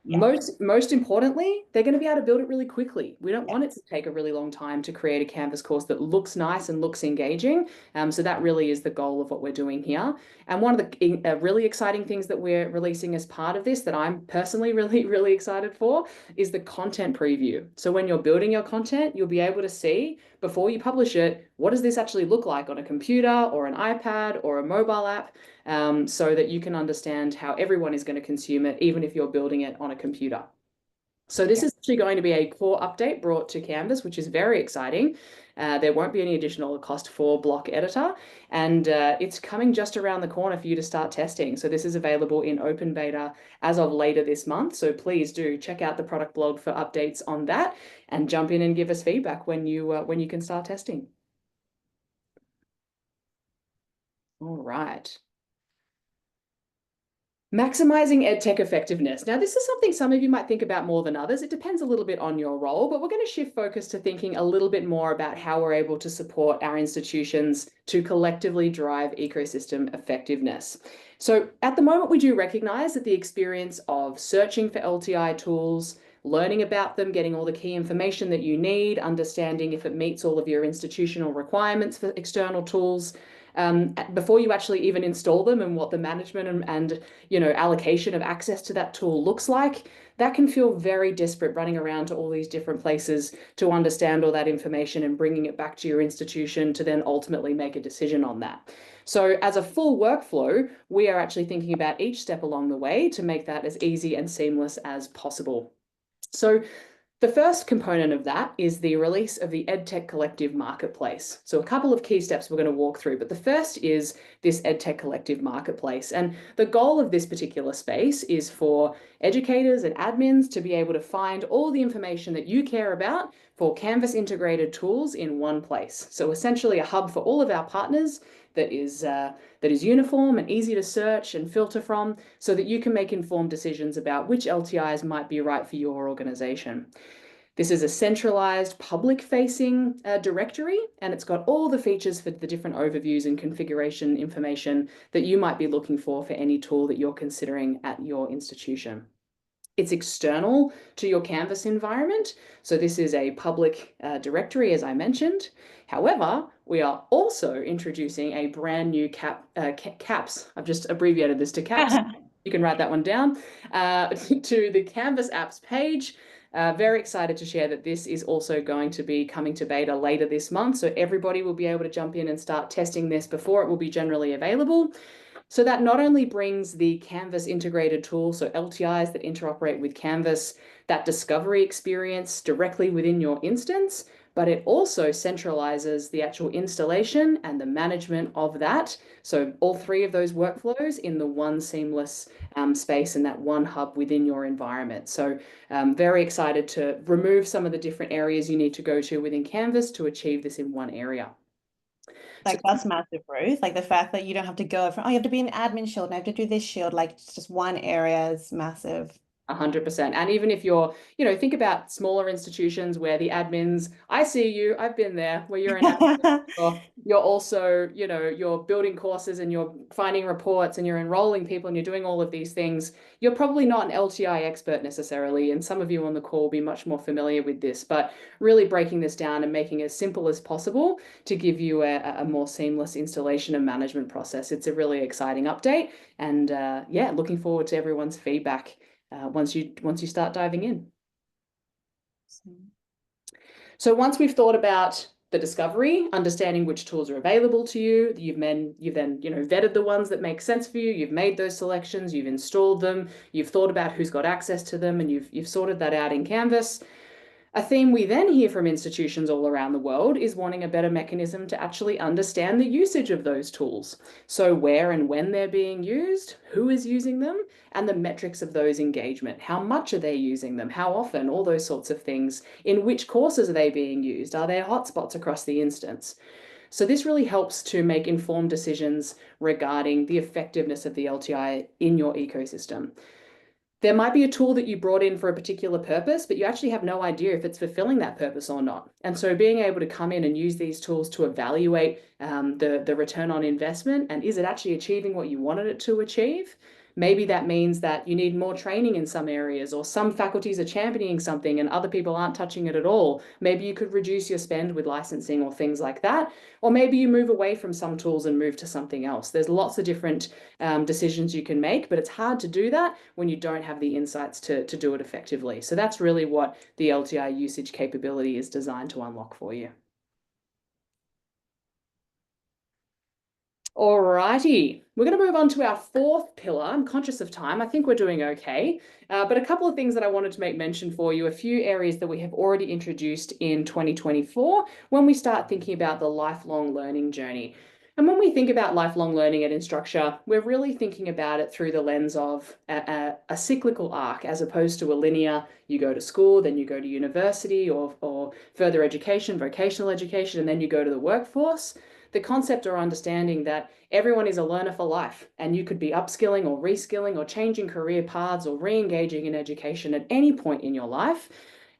Most importantly, they're going to be able to build it really quickly. We don't want it Yes. to take a really long time to create a Canvas course that looks nice and looks engaging. So that really is the goal of what we're doing here. And one of the really exciting things that we're releasing as part of this that I'm personally really excited for is the content preview. So when you're building your content, you'll be able to see before you publish it, what does this actually look like on a computer or an iPad or a mobile app? So that you can understand how everyone is going to consume it, even if you're building it on a computer. So this Yeah. is actually going to be a core update brought to Canvas, which is very exciting. There won't be any additional cost for block editor, and it's coming just around the corner for you to start testing. So this is available in open beta as of later this month. So please do check out the product blog for updates on that and jump in and give us feedback when you can start testing. All right. Maximizing EdTech effectiveness. Now, this is something some of you might think about more than others. It depends a little bit on your role, but we're going to shift focus to thinking a little bit more about how we're able to support our institutions to collectively drive ecosystem effectiveness. So at the moment, we do recognize that the experience of searching for LTI tools, learning about them, getting all the key information that you need, understanding if it meets all of your institutional requirements for external tools, before you actually even install them and what the management and allocation of access to that tool looks like, that can feel very disparate running around to all these different places to understand all that information and bringing it back to your institution to then ultimately make a decision on that. So as a full workflow, we are actually thinking about each step along the way to make that as easy and seamless as possible. So the first component of that is the release of the EdTech Collective Marketplace. So a couple of key steps we're going to walk through, but the first is this EdTech Collective Marketplace. And the goal of this particular space is for educators and admins to be able to find all the information that you care about for Canvas integrated tools in one place. So essentially a hub for all of our partners that is uniform and easy to search and filter from so that you can make informed decisions about which LTIs might be right for your organization. This is a centralized public-facing directory, and it's got all the features for the different overviews and configuration information that you might be looking for any tool that you're considering at your institution. It's external to your Canvas environment. So this is a public directory, as I mentioned. However, we are also introducing a brand new CAPS. I've just abbreviated this to CAPS. You can write that one down, to the Canvas apps page. Very excited to share that this is also going to be coming to beta later this month. So everybody will be able to jump in and start testing this before it will be generally available. So that not only brings the Canvas integrated tool, so LTIs that interoperate with Canvas, that discovery experience directly within your instance, but it also centralizes the actual installation and the management of that. So all three of those workflows in the one seamless space and that one hub within your environment. So very excited to remove some of the different areas you need to go to within Canvas to achieve this in one area. Like that's massive, Ruth. Like the fact that you don't have to go from, oh, you have to be an admin shield and I have to do this shield. Like it's just one area is massive. 100%. And even if you're, think about smaller institutions where the admins, I see you, I've been there, where you're an admin, or you're also, you're building courses and you're finding reports and you're enrolling people and you're doing all of these things. You're probably not an LTI expert necessarily, and some of you on the call will be much more familiar with this, but really breaking this down and making it as simple as possible to give you a more seamless installation and management process. It's a really exciting update, and yeah, looking forward to everyone's feedback once you start diving in. So once we've thought about the discovery, understanding which tools are available to you, you've then vetted the ones that make sense for you, you've made those selections, you've installed them, you've thought about who's got access to them, and you've sorted that out in Canvas. A theme we then hear from institutions all around the world is wanting a better mechanism to actually understand the usage of those tools. So where and when they're being used, who is using them, and the metrics of those engagement. How much are they using them? How often? All those sorts of things. In which courses are they being used? Are there hotspots across the instance? So this really helps to make informed decisions regarding the effectiveness of the LTI in your ecosystem. There might be a tool that you brought in for a particular purpose, but you actually have no idea if it's fulfilling that purpose or not. And so being able to come in and use these tools to evaluate the return on investment and is it actually achieving what you wanted it to achieve Maybe that means that you need more training in some areas, or some faculties are championing something and other people aren't touching it at all. Maybe you could reduce your spend with licensing or things like that. Or maybe you move away from some tools and move to something else. There's lots of different decisions you can make, but it's hard to do that when you don't have the insights to do it effectively. So that's really what the LTI usage capability is designed to unlock for you. Alrighty, we're going to move on to our fourth pillar. I'm conscious of time. I think we're doing okay. But a couple of things that I wanted to make mention for you, a few areas that we have already introduced in 2024 when we start thinking about the lifelong learning journey. And when we think about lifelong learning at Instructure, we're really thinking about it through the lens of a cyclical arc, as opposed to a linear, you go to school, then you go to university or further education, vocational education, and then you go to the workforce. The concept or understanding that everyone is a learner for life, and you could be upskilling or reskilling or changing career paths or re-engaging in education at any point in your life,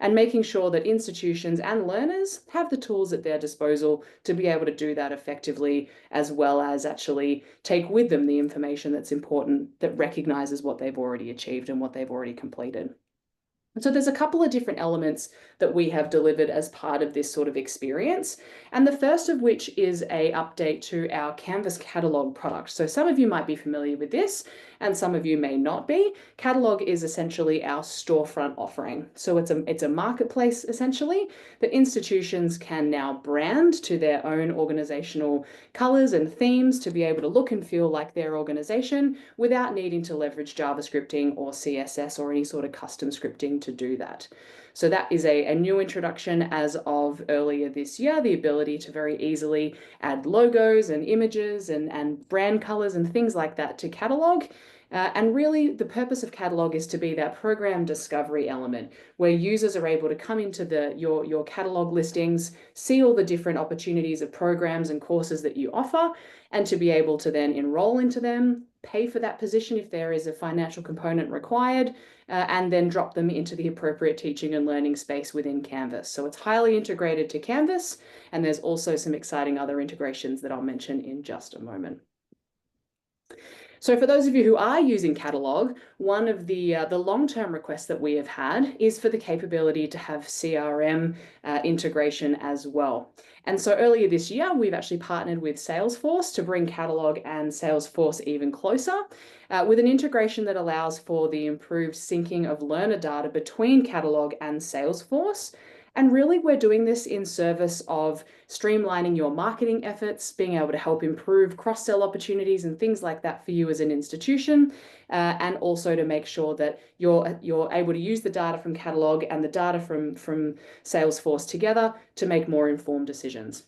and making sure that institutions and learners have the tools at their disposal to be able to do that effectively, as well as actually take with them the information that's important, that recognizes what they've already achieved and what they've already completed. So there's a couple of different elements that we have delivered as part of this sort of experience. And the first of which is an update to our Canvas catalog product. So some of you might be familiar with this and some of you may not be. Catalog is essentially our storefront offering. So it's a marketplace essentially that institutions can now brand to their own organizational colors and themes to be able to look and feel like their organization without needing to leverage JavaScripting or CSS or any sort of custom scripting to do that. So that is a new introduction as of earlier this year, the ability to very easily add logos and images and brand colors and things like that to catalog. And really the purpose of catalog is to be that program discovery element where users are able to come into your catalog listings, see all the different opportunities of programs and courses that you offer, and to be able to then enroll into them, pay for that position if there is a financial component required, and then drop them into the appropriate teaching and learning space within Canvas. So it's highly integrated to Canvas, and there's also some exciting other integrations that I'll mention in just a moment. So for those of you who are using Catalog, one of the long-term requests that we have had is for the capability to have CRM integration as well. And so earlier this year, we've actually partnered with Salesforce to bring Catalog and Salesforce even closer with an integration that allows for the improved syncing of learner data between Catalog and Salesforce. And really, we're doing this in service of streamlining your marketing efforts, being able to help improve cross-sell opportunities and things like that for you as an institution, and also to make sure that you're able to use the data from Catalog and the data from Salesforce together to make more informed decisions.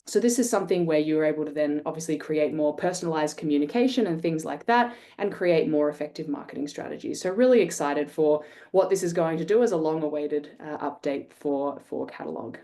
So this is something where you're able to then obviously create more personalized communication and things like that and create more effective marketing strategies. So really excited for what this is going to do as a long-awaited update for Catalog.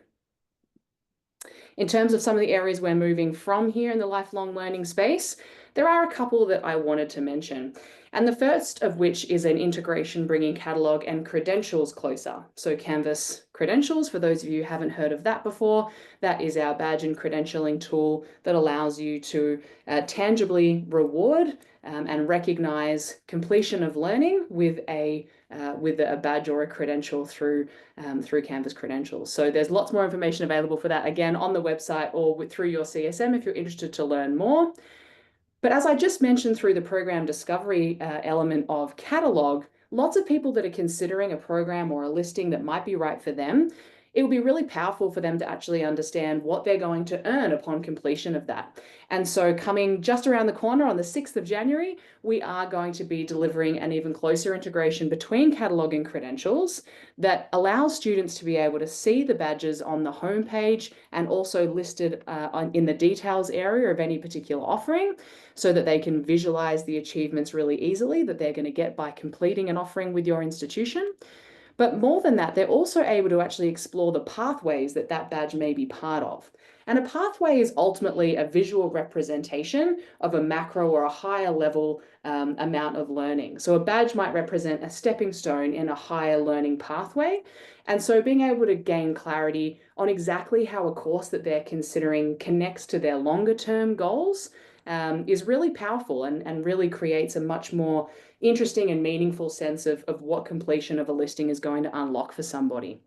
In terms of some of the areas we're moving from here in the lifelong learning space, there are a couple that I wanted to mention. And the first of which is an integration bringing Catalog and credentials closer. So Canvas Credentials, for those of you who haven't heard of that before, that is our badge and credentialing tool that allows you to tangibly reward and recognize completion of learning with a badge or a credential through Canvas Credentials. So there's lots more information available for that, again, on the website or through your CSM if you're interested to learn more. But as I just mentioned through the program discovery element of Catalog, lots of people that are considering a program or a listing that might be right for them, it would be really powerful for them to actually understand what they're going to earn upon completion of that. And so coming just around the corner on the 6th of January, we are going to be delivering an even closer integration between Catalog and Credentials that allows students to be able to see the badges on the homepage and also listed in the details area of any particular offering so that they can visualize the achievements really easily that they're going to get by completing an offering with your institution. But more than that, they're also able to actually explore the pathways that badge may be part of. And a pathway is ultimately a visual representation of a macro or a higher level amount of learning. So a badge might represent a stepping stone in a higher learning pathway. And so being able to gain clarity on exactly how a course that they're considering connects to their longer term goals is really powerful and really creates a much more interesting and meaningful sense of what completion of a listing is going to unlock for somebody.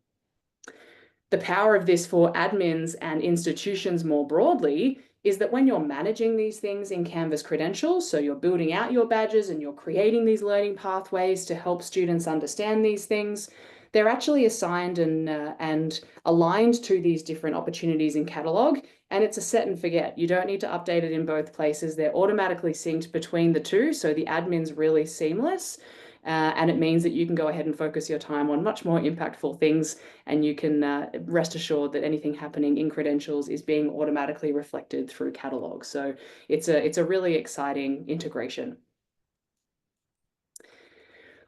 The power of this for admins and institutions more broadly is that when you're managing these things in Canvas credentials, so you're building out your badges and you're creating these learning pathways to help students understand these things, they're actually assigned and aligned to these different opportunities in catalog, and it's a set and forget. You don't need to update it in both places. They're automatically synced between the two, so the admin's really seamless. And it means that you can go ahead and focus your time on much more impactful things, and you can rest assured that anything happening in credentials is being automatically reflected through catalog. So it's a really exciting integration.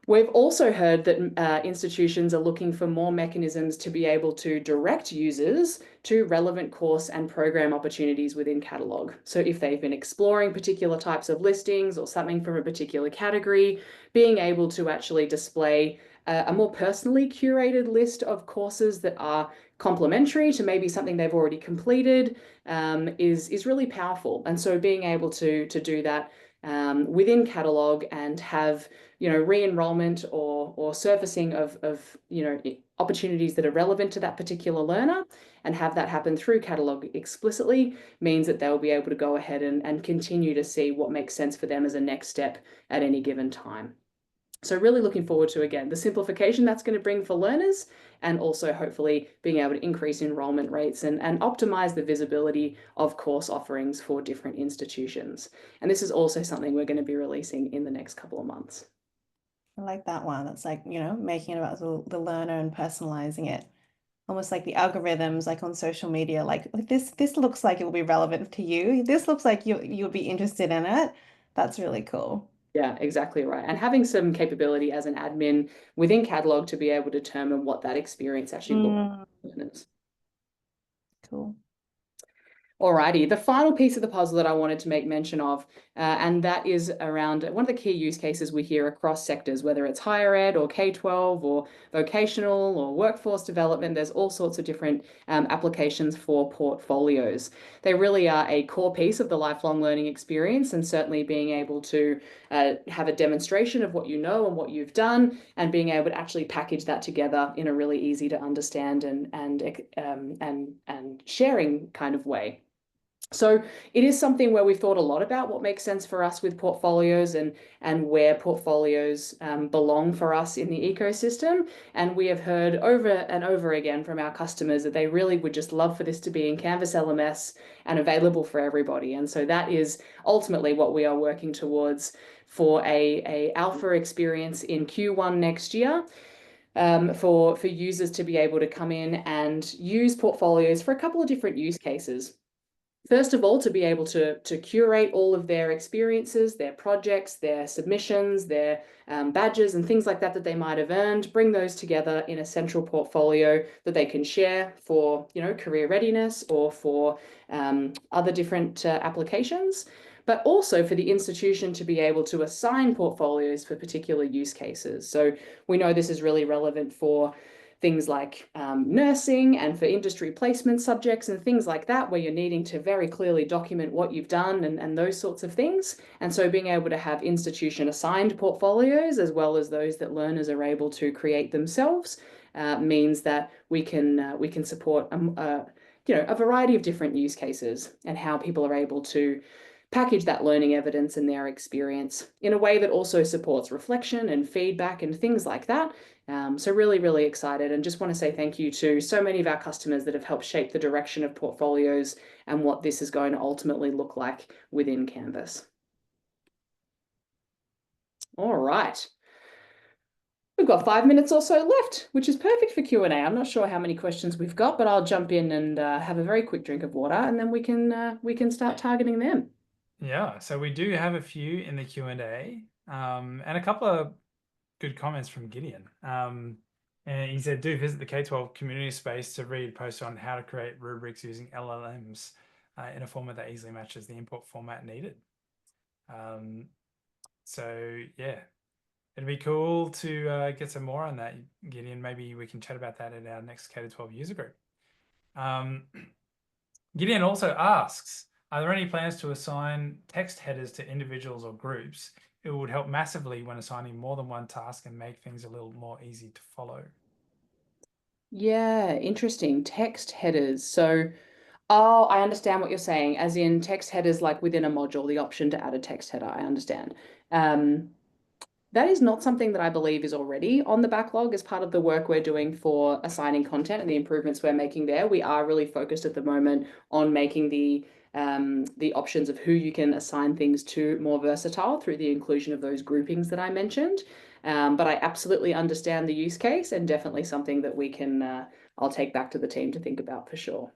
We've also heard that institutions are looking for more mechanisms to be able to direct users to relevant course and program opportunities within catalog. So if they've been exploring particular types of listings or something from a particular category, being able to actually display a more personally curated list of courses that are complementary to maybe something they've already completed is really powerful. And so being able to do that within catalog and have re-enrollment or surfacing of opportunities that are relevant to that particular learner and have that happen through catalog explicitly means that they'll be able to go ahead and continue to see what makes sense for them as a next step at any given time. So really looking forward to, again, the simplification that's going to bring for learners, and also hopefully being able to increase enrollment rates and optimize the visibility of course offerings for different institutions. And this is also something we're going to be releasing in the next couple of months. I like that one. That's like, making it about the learner and personalizing it. Almost like the algorithms, like on social media, like this looks like it will be relevant to you. This looks like you'll be interested in it. That's really cool. Yeah, exactly right. And having some capability as an admin within catalog to be able to determine what that experience actually looks like for learners. Cool. Alrighty, the final piece of the puzzle that I wanted to make mention of, and that is around one of the key use cases we hear across sectors, whether it's higher ed or K-12 or vocational or workforce development. There's all sorts of different applications for portfolios. They really are a core piece of the lifelong learning experience, and certainly being able to have a demonstration of what you know and what you've done, and being able to actually package that together in a really easy to understand and sharing kind of way. So it is something where we've thought a lot about what makes sense for us with portfolios and where portfolios belong for us in the ecosystem. And we have heard over and over again from our customers that they really would just love for this to be in Canvas LMS and available for everybody. And so that is ultimately what we are working towards for a alpha experience in Q1 next year. For users to be able to come in and use portfolios for a couple of different use cases. First of all, to be able to curate all of their experiences, their projects, their submissions, their badges and things like that they might have earned, bring those together in a central portfolio that they can share for, career readiness or for other different applications, but also for the institution to be able to assign portfolios for particular use cases. So we know this is really relevant for things like nursing and for industry placement subjects and things like that, where you're needing to very clearly document what you've done and those sorts of things. And so being able to have institution assigned portfolios as well as those that learners are able to create themselves means that we can support a variety of different use cases and how people are able to package that learning evidence and their experience in a way that also supports reflection and feedback and things like that. So really, really excited, and just want to say thank you to so many of our customers that have helped shape the direction of portfolios and what this is going to ultimately look like within Canvas. All right. We've got 5 minutes or so left, which is perfect for Q&A. I'm not sure how many questions we've got, but I'll jump in and have a very quick drink of water, and then we can start targeting them. Yeah, so we do have a few in the Q&A, and a couple of good comments from Gideon. And he said, do visit the K-12 community space to read posts on how to create rubrics using LLMs in a format that easily matches the input format needed. So yeah, it'd be cool to get some more on that, Gideon. Maybe we can chat about that at our next K-12 user group. Gideon also asks, Are there any plans to assign text headers to individuals or groups? It would help massively when assigning more than one task and make things a little more easy to follow. Yeah, interesting. Text headers. So, oh, I understand what you're saying, as in text headers like within a module, the option to add a text header. I understand. That is not something that I believe is already on the backlog as part of the work we're doing for assigning content and the improvements we're making there. We are really focused at the moment on making the options of who you can assign things to more versatile through the inclusion of those groupings that I mentioned. But I absolutely understand the use case and definitely something that we can, I'll take back to the team to think about for sure.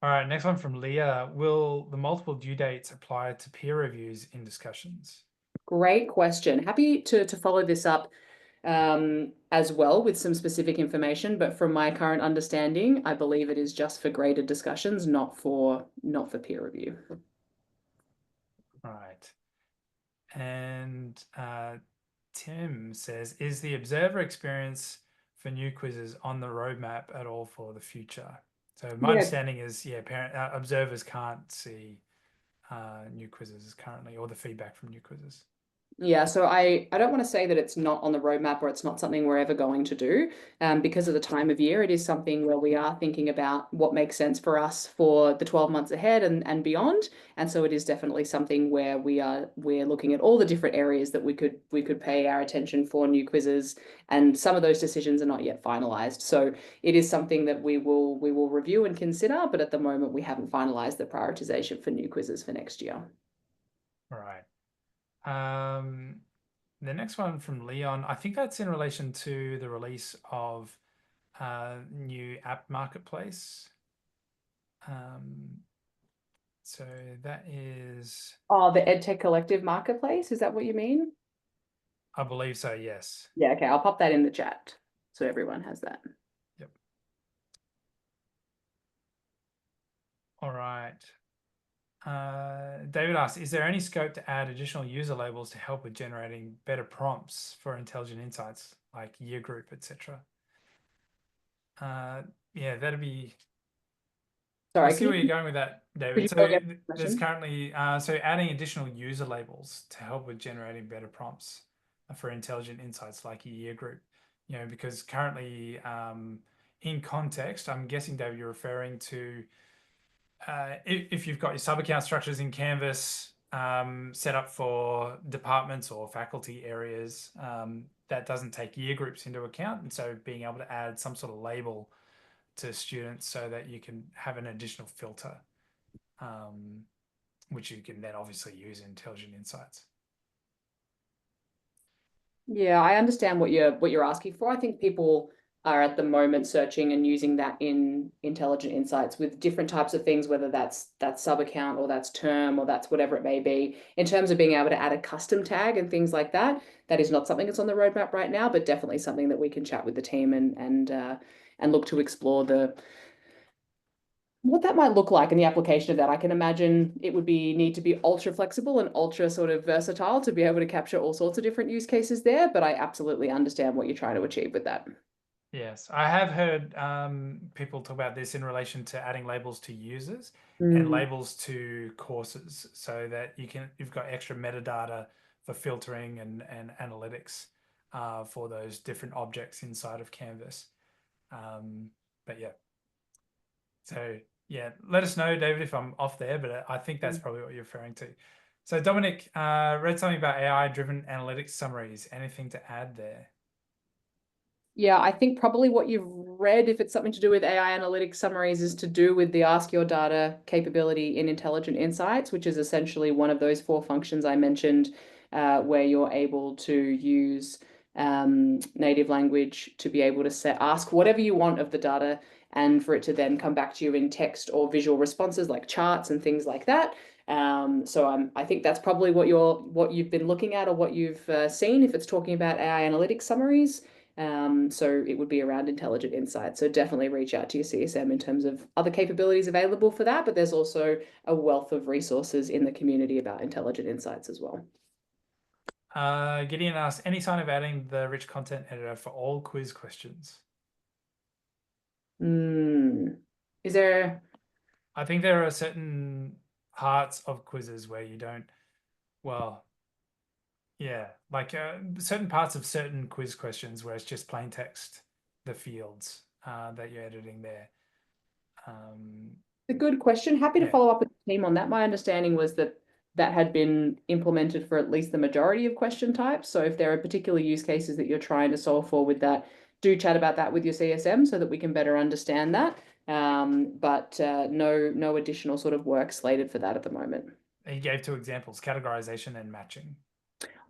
All right, next one from Leah. Will the multiple due dates apply to peer reviews in discussions? Great question. Happy to follow this up as well with some specific information, but from my current understanding, I believe it is just for graded discussions, not for peer review. All right. And Tim says, is the observer experience for new quizzes on the roadmap at all for the future? So my Yeah, understanding is, yeah, observers can't see new quizzes currently, or the feedback from new quizzes. Yeah, so I don't want to say that it's not on the roadmap or it's not something we're ever going to do. Because of the time of year, it is something where we are thinking about what makes sense for us for the 12 months ahead and beyond. And so it is definitely something where we're looking at all the different areas that we could pay our attention for new quizzes, and some of those decisions are not yet finalized. So it is something that we will review and consider, but at the moment we haven't finalized the prioritization for new quizzes for next year. All right. The next one from Leon, I think that's in relation to the release of new app marketplace. So that is, Oh, the EdTech Collective Marketplace, is that what you mean? I believe so, yes. Yeah, okay, I'll pop that in the chat so everyone has that. Yep. All right. David asks, is there any scope to add additional user labels to help with generating better prompts for intelligent insights like year group, etc.? Yeah, that'd be. Sorry, I see where you're going with that, could David. you So go again with the there's question? currently so adding additional user labels to help with generating better prompts for intelligent insights like a year group. You know, because currently in context, I'm guessing, David, you're referring to if you've got your sub-account structures in Canvas set up for departments or faculty areas, that doesn't take year groups into account. And so being able to add some sort of label to students so that you can have an additional filter, which you can then obviously use in Intelligent Insights. Yeah, I understand what you're asking for. I think people are at the moment searching and using that in intelligent insights with different types of things, whether that's sub account or that's term or that's whatever it may be. In terms of being able to add a custom tag and things like that, that is not something that's on the roadmap right now, but definitely something that we can chat with the team and look to explore what that might look like in the application of that. I can imagine it would need to be ultra flexible and ultra sort of versatile to be able to capture all sorts of different use cases there, but I absolutely understand what you're trying to achieve with that. Yes, I have heard people talk about this in relation to adding labels to users and Mm. labels to courses, so that you've got extra metadata for filtering and analytics for those different objects inside of Canvas. But yeah, so yeah, let us know, David, if I'm off there, but I think that's probably what you're referring to. So Dominic read something about AI-driven analytics summaries. Anything to add there? Yeah, I think probably what you've read, if it's something to do with AI analytics summaries, is to do with the Ask Your Data capability in Intelligent Insights, which is essentially one of those four functions I mentioned, where you're able to use native language to be able to ask whatever you want of the data, and for it to then come back to you in text or visual responses like charts and things like that. So I think that's probably what you've been looking at or what you've seen if it's talking about AI analytics summaries. So it would be around intelligent insights. So definitely reach out to your CSM in terms of other capabilities available for that. But there's also a wealth of resources in the community about intelligent insights as well. Gideon asks, any sign of adding the rich content editor for all quiz questions? Is there? I think there are certain parts of quizzes where you don't, well, yeah, like certain parts of certain quiz questions where it's just plain text, the fields that you're editing there. A good question. Happy to Yeah. follow up with the team on that. My understanding was that that had been implemented for at least the majority of question types. So if there are particular use cases that you're trying to solve for with that, do chat about that with your CSM so that we can better understand that. But no additional sort of work slated for that at the moment. He gave 2 examples, categorization and matching.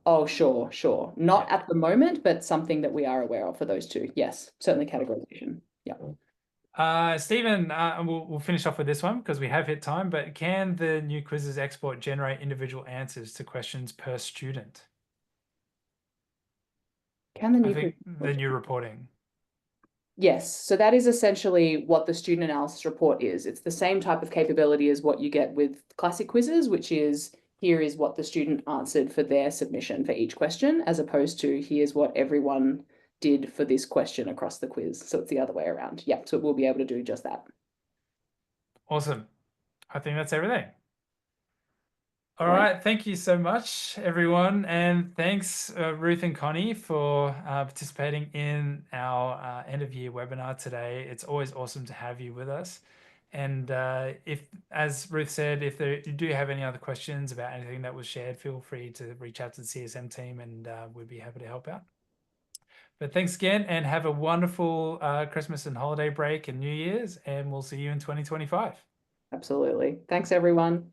Oh, sure. Not Yeah. at the moment, but something that we are aware of for those two. Yes, certainly categorization. Yeah. Stephen, we'll finish off with this one because we have hit time, but can the new quizzes export generate individual answers to questions per student? Can the I new think the new reporting. Yes, so that is essentially what the student analysis report is. It's the same type of capability as what you get with classic quizzes, which is here is what the student answered for their submission for each question, as opposed to here's what everyone did for this question across the quiz. So it's the other way around. Yeah, so we'll be able to do just that. Awesome. I think that's everything. All Right. right. Thank you so much, everyone. And thanks, Ruth and Connie, for participating in our end of year webinar today. It's always awesome to have you with us. And if, as Ruth said, if you do have any other questions about anything that was shared, feel free to reach out to the CSM team and we'd be happy to help out. But thanks again and have a wonderful Christmas and holiday break and New Year's, and we'll see you in 2025. Absolutely. Thanks, everyone.